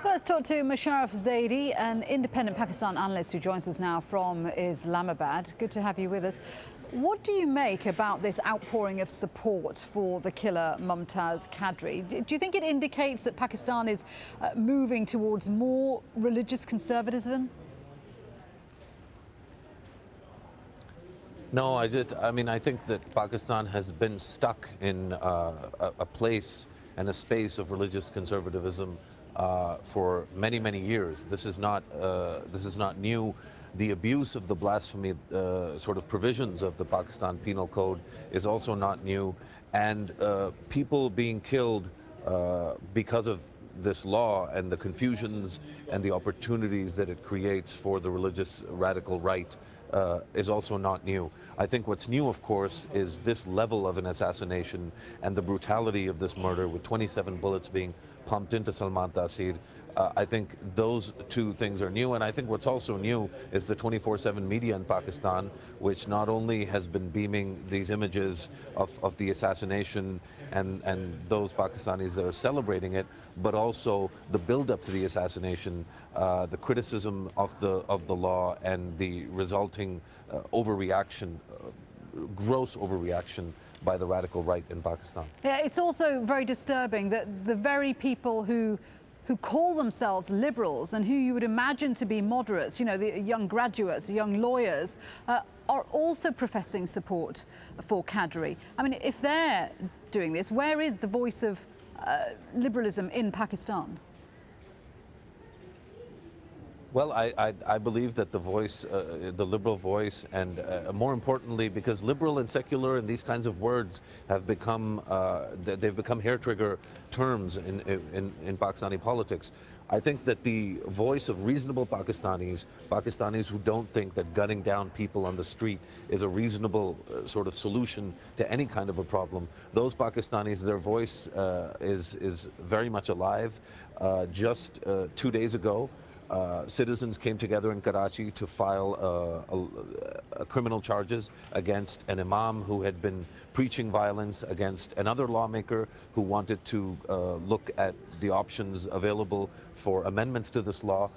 Well, let's talk to Mosharraf Zaidi, an independent Pakistan analyst who joins us now from Islamabad. Good to have you with us. What do you make about this outpouring of support for the killer Mumtaz Qadri? Do you think it indicates that Pakistan is moving towards more religious conservatism? No, I think that Pakistan has been stuck in a place and a space of religious conservatism for many, many years. This is not new. The abuse of the blasphemy sort of provisions of the Pakistan Penal Code is also not new, and people being killed because of this law and the confusions and the opportunities that it creates for the religious radical right is also not new. I think what's new, of course, is this level of an assassination and the brutality of this murder with 27 bullets being pumped into Salman Taseer. I think those two things are new, and I think what's also new is the 24/7 media in Pakistan, which not only has been beaming these images of the assassination and those Pakistanis that are celebrating it, but also the build-up to the assassination, the criticism of the law, and the resulting overreaction, gross overreaction by the radical right in Pakistan. Yeah, it's also very disturbing that the very people who call themselves liberals and who you would imagine to be moderates, you know, the young graduates, young lawyers, are also professing support for Qadri. I mean, if they're doing this, where is the voice of liberalism in Pakistan? Well, I believe that the voice, the liberal voice, and more importantly, because liberal and secular and these kinds of words have become, they've become hair trigger terms in Pakistani politics. I think that the voice of reasonable Pakistanis who don't think that gunning down people on the street is a reasonable sort of solution to any kind of a problem, those Pakistanis, their voice is very much alive. Just 2 days ago, citizens came together in Karachi to file criminal charges against an imam who had been preaching violence against another lawmaker who wanted to look at the options available for amendments to this law.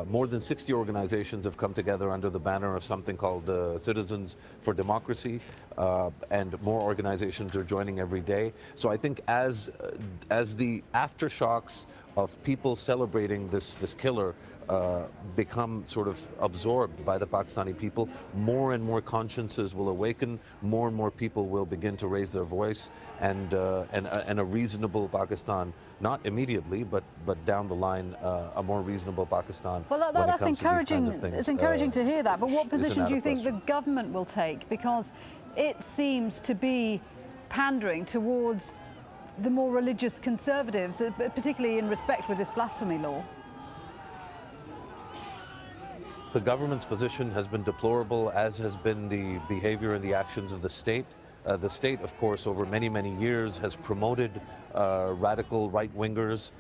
More than 60 organizations have come together under the banner of something called Citizens for Democracy, and more organizations are joining every day. So I think as the aftershocks of people celebrating this killer become sort of absorbed by the Pakistani people, more and more consciences will awaken, more and more people will begin to raise their voice, and a reasonable Pakistan, not immediately, but down the line, a more reasonable Pakistan. Well, that's encouraging. It's encouraging to hear that. But what position do you think the government will take? Because it seems to be pandering towards the more religious conservatives, particularly in respect with this blasphemy law. The government's position has been deplorable, as has been the behavior and the actions of the state. The state, of course, over many, many years has promoted radical right-wingers.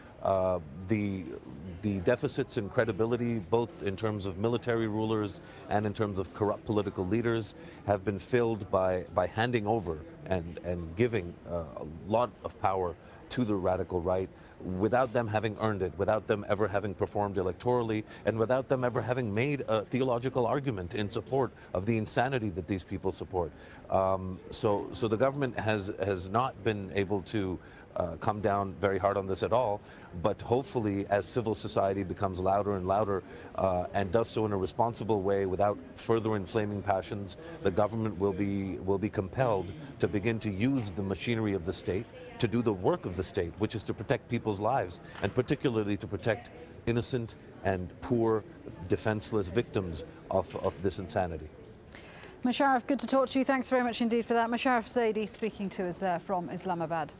The deficits in credibility, both in terms of military rulers and in terms of corrupt political leaders, have been filled by handing over and giving a lot of power to the radical right without them having earned it, without them ever having performed electorally, and without them ever having made a theological argument in support of the insanity that these people support. So the government has not been able to come down very hard on this at all, but hopefully as civil society becomes louder and louder and does so in a responsible way without further inflaming passions, the government will be compelled to begin to use the machinery of the state to do the work of the state, which is to protect people's lives, and particularly to protect innocent and poor, defenseless victims of this insanity. Mosharraf, good to talk to you. Thanks very much indeed for that. Mosharraf Zaidi speaking to us there from Islamabad.